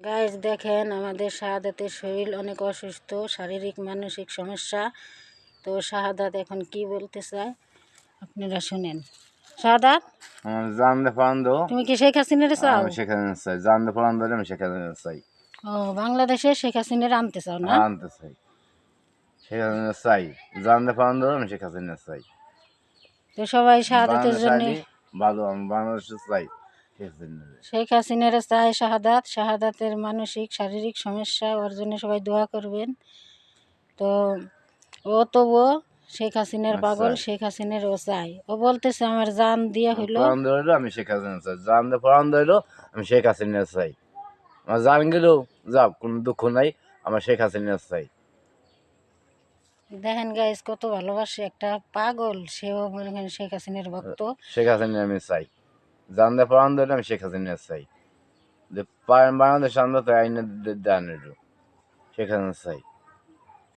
Guys দেখেন আমাদের শাহাদাতের শরীর অনেক অসুস্থ, শারীরিক মানসিক সমস্যা। তো শাহাদাত এখন কি বলতে চায় আপনারা শুনেন। শাহাদাত, জানতে পারো তুমি কি শেখ হাসিনারে চাও? আমি সেখানে চাই, জানতে পারো আমি সেখানে চাই। ও, বাংলাদেশে শেখ হাসিনারে আনতে চাও না? আনতে চাই, সেখানে চাই, জানতে পারো আমি শেখ হাসিনা চাই। তো সবাই শাহাদাতের বাংলাদেশ জন্য আইলে ভালো, আমি বাংলাদেশে চাই শেখ হাসিনারে চায় শাহাদাত। শাহাদাতের মানসিক শারীরিক সমস্যা, ওর জন্য সবাই দোয়া করবেন। তো ও তবুও শেখ হাসিনার পাগল, শেখ হাসিনার ও চাই। ও বলতেছে আমার জান দিয়ে হইলো আমি শেখ হাসিনা চাই, জানতে পারো আমি শেখ হাসিনা চাই। আমার জান গেলেও যাও, কোনো দুঃখ নাই, আমার শেখ হাসিনা চাই। দেখেন গাইস কত ভালোবাসে, একটা পাগল, সেও মনে করেন শেখ হাসিনার ভক্ত। শেখ হাসিনা আমি চাই, জানতে পারো আমি শেখ হাসিনা চাই। বাংলাদেশ আমরা তো আইনে দেন, শেখ হাসিনা চাই।